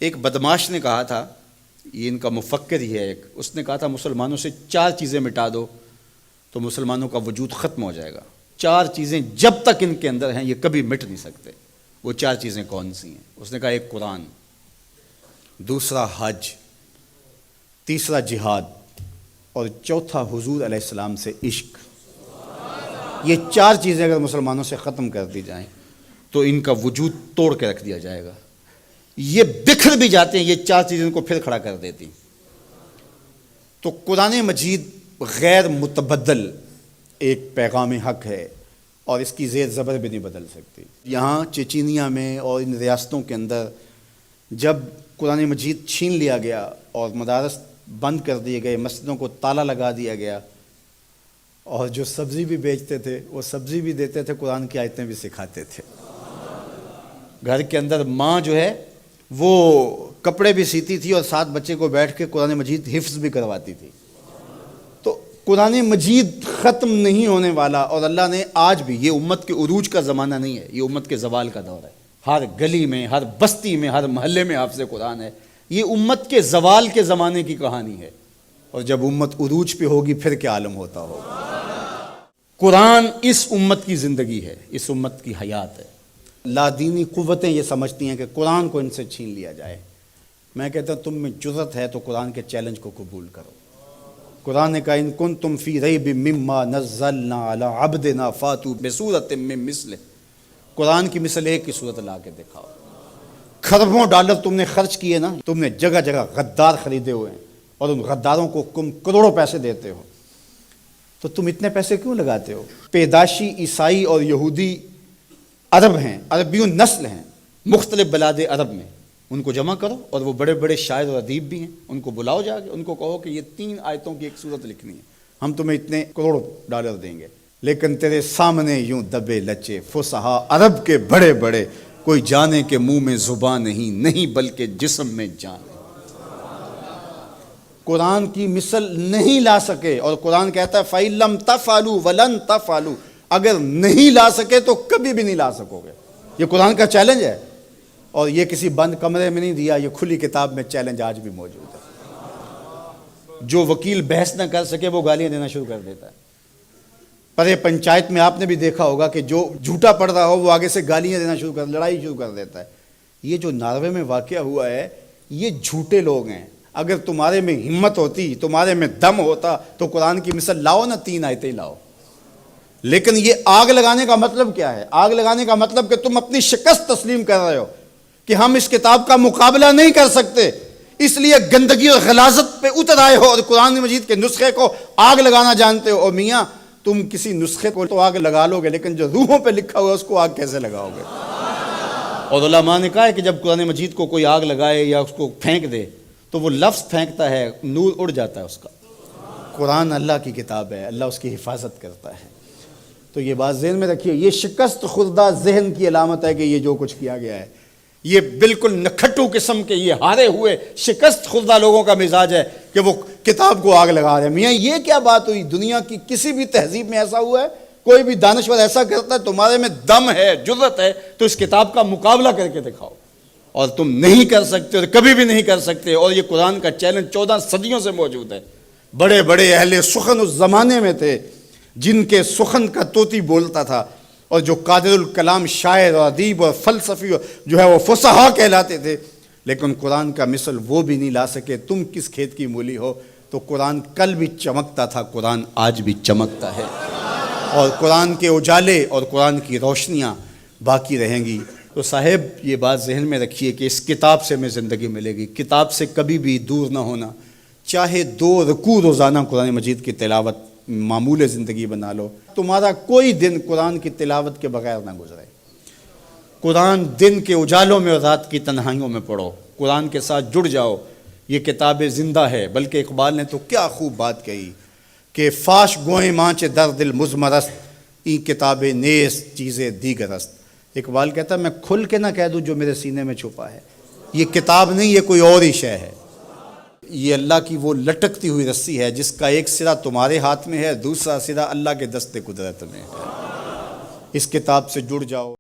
ایک بدماش نے کہا تھا، یہ ان کا مفکر ہی ہے ایک، اس نے کہا تھا مسلمانوں سے 4 چیزیں مٹا دو تو مسلمانوں کا وجود ختم ہو جائے گا۔ 4 چیزیں جب تک ان کے اندر ہیں یہ کبھی مٹ نہیں سکتے۔ وہ 4 چیزیں کون سی ہیں؟ اس نے کہا ایک قرآن، دوسرا حج، تیسرا جہاد، اور چوتھا حضور علیہ السلام سے عشق۔ یہ 4 چیزیں اگر مسلمانوں سے ختم کر دی جائیں تو ان کا وجود توڑ کے رکھ دیا جائے گا۔ یہ بکھر بھی جاتے ہیں، یہ 4 چیزیں ان کو پھر کھڑا کر دیتی۔ تو قرآن مجید غیر متبدل ایک پیغام حق ہے اور اس کی زیر زبر بھی نہیں بدل سکتی۔ یہاں چچینیا میں اور ان ریاستوں کے اندر جب قرآن مجید چھین لیا گیا اور مدارس بند کر دیے گئے، مسجدوں کو تالا لگا دیا گیا، اور جو سبزی بھی بیچتے تھے وہ سبزی بھی دیتے تھے، قرآن کی آیتیں بھی سکھاتے تھے۔ گھر کے اندر ماں جو ہے وہ کپڑے بھی سیتی تھی اور ساتھ بچے کو بیٹھ کے قرآن مجید حفظ بھی کرواتی تھی۔ تو قرآن مجید ختم نہیں ہونے والا، اور اللہ نے آج بھی، یہ امت کے عروج کا زمانہ نہیں ہے، یہ امت کے زوال کا دور ہے۔ ہر گلی میں، ہر بستی میں، ہر محلے میں حافظ قرآن ہے۔ یہ امت کے زوال کے زمانے کی کہانی ہے، اور جب امت عروج پہ ہوگی پھر کیا عالم ہوتا ہوگا۔ قرآن اس امت کی زندگی ہے، اس امت کی حیات ہے۔ لادینی قوتیں یہ سمجھتی ہیں کہ قرآن کو ان سے چھین لیا جائے۔ میں کہتا ہوں تم میں جرأت ہے تو قرآن کے چیلنج کو قبول کرو۔ قرآن نے کہا ان کنتم فی ریب مما نزلنا علی عبدنا فاتوا بسورۃ من مثلہ۔ قرآن کی مثل ایک کی صورت لا کے دکھاؤ۔ کھربوں ڈالر تم نے خرچ کیے نا، تم نے جگہ جگہ غدار خریدے ہوئے ہیں اور ان غداروں کو تم کروڑوں پیسے دیتے ہو، تو تم اتنے پیسے کیوں لگاتے ہو؟ پیدائشی عیسائی اور یہودی عرب ہیں، عربیوں نسل ہیں مختلف بلاد عرب میں، ان کو جمع کرو، اور وہ بڑے بڑے شاعر اور ادیب بھی ہیں، ان کو بلاؤ جا کے، ان کو کہو کہ یہ 3 آیتوں کی ایک صورت لکھنی ہے، ہم تمہیں اتنے کروڑ ڈالر دیں گے۔ لیکن تیرے سامنے یوں دبے لچے فصحا عرب کے بڑے بڑے، کوئی جانے کہ منہ میں زبان نہیں بلکہ جسم میں جان ہے۔ قرآن کی مثل نہیں لا سکے، اور قرآن کہتا ہے فَإِن لَمْ تَفْعَلُوا وَلَن تَفْعَلُوا، اگر نہیں لا سکے تو کبھی بھی نہیں لا سکو گے۔ یہ قرآن کا چیلنج ہے، اور یہ کسی بند کمرے میں نہیں دیا، یہ کھلی کتاب میں چیلنج آج بھی موجود ہے۔ جو وکیل بحث نہ کر سکے وہ گالیاں دینا شروع کر دیتا ہے۔ پرے پنچایت میں آپ نے بھی دیکھا ہوگا کہ جو جھوٹا پڑ رہا ہو وہ آگے سے گالیاں دینا شروع کر، لڑائی شروع کر دیتا ہے۔ یہ جو ناروے میں واقعہ ہوا ہے، یہ جھوٹے لوگ ہیں۔ اگر تمہارے میں ہمت ہوتی، تمہارے میں دم ہوتا تو قرآن کی مثل لاؤ نا، 3 آیتیں لاؤ۔ لیکن یہ آگ لگانے کا مطلب کیا ہے؟ آگ لگانے کا مطلب کہ تم اپنی شکست تسلیم کر رہے ہو کہ ہم اس کتاب کا مقابلہ نہیں کر سکتے، اس لیے گندگی اور غلاظت پہ اتر آئے ہو اور قرآن مجید کے نسخے کو آگ لگانا جانتے ہو۔ اور میاں تم کسی نسخے کو تو آگ لگا لو گے، لیکن جو روحوں پہ لکھا ہوا ہے اس کو آگ کیسے لگاؤ گے؟ اور علماء نے کہا ہے کہ جب قرآن مجید کو کوئی آگ لگائے یا اس کو پھینک دے تو وہ لفظ پھینکتا ہے، نور اڑ جاتا ہے اس کا۔ قرآن اللہ کی کتاب ہے، اللہ اس کی حفاظت کرتا ہے۔ تو یہ بات ذہن میں رکھیے، یہ شکست خوردہ ذہن کی علامت ہے کہ یہ جو کچھ کیا گیا ہے، یہ بالکل نکھٹو قسم کے، یہ ہارے ہوئے شکست خوردہ لوگوں کا مزاج ہے کہ وہ کتاب کو آگ لگا رہے ہیں۔ میاں یہ کیا بات ہوئی؟ دنیا کی کسی بھی تہذیب میں ایسا ہوا ہے؟ کوئی بھی دانشور ایسا کرتا ہے؟ تمہارے میں دم ہے، جرأت ہے تو اس کتاب کا مقابلہ کر کے دکھاؤ، اور تم نہیں کر سکتے اور کبھی بھی نہیں کر سکتے۔ اور یہ قرآن کا چیلنج 14 صدیوں سے موجود ہے۔ بڑے بڑے اہل سخن اس زمانے میں تھے جن کے سخن کا طوطی بولتا تھا، اور جو قادر الکلام شاعر اور ادیب اور فلسفی جو ہے وہ فصحا کہلاتے تھے، لیکن قرآن کا مثل وہ بھی نہیں لا سکے۔ تم کس کھیت کی مولی ہو؟ تو قرآن کل بھی چمکتا تھا، قرآن آج بھی چمکتا ہے، اور قرآن کے اجالے اور قرآن کی روشنیاں باقی رہیں گی۔ تو صاحب یہ بات ذہن میں رکھیے کہ اس کتاب سے ہمیں زندگی ملے گی، کتاب سے کبھی بھی دور نہ ہونا۔ چاہے 2 رکوع روزانہ قرآن مجید کی تلاوت معمول زندگی بنا لو، تمہارا کوئی دن قرآن کی تلاوت کے بغیر نہ گزرے۔ قرآن دن کے اجالوں میں اور رات کی تنہائیوں میں پڑھو، قرآن کے ساتھ جڑ جاؤ۔ یہ کتاب زندہ ہے، بلکہ اقبال نے تو کیا خوب بات کہی کہ فاش گوئیں مانچ در دل مزمرست، این کتاب نیز چیزیں دیگر است۔ اقبال کہتا ہے میں کھل کے نہ کہہ دوں جو میرے سینے میں چھپا ہے، یہ کتاب نہیں، یہ کوئی اور ہی شے ہے۔ یہ اللہ کی وہ لٹکتی ہوئی رسی ہے جس کا ایک سرا تمہارے ہاتھ میں ہے، دوسرا سرا اللہ کے دست قدرت میں ہے۔ اس کتاب سے جڑ جاؤ۔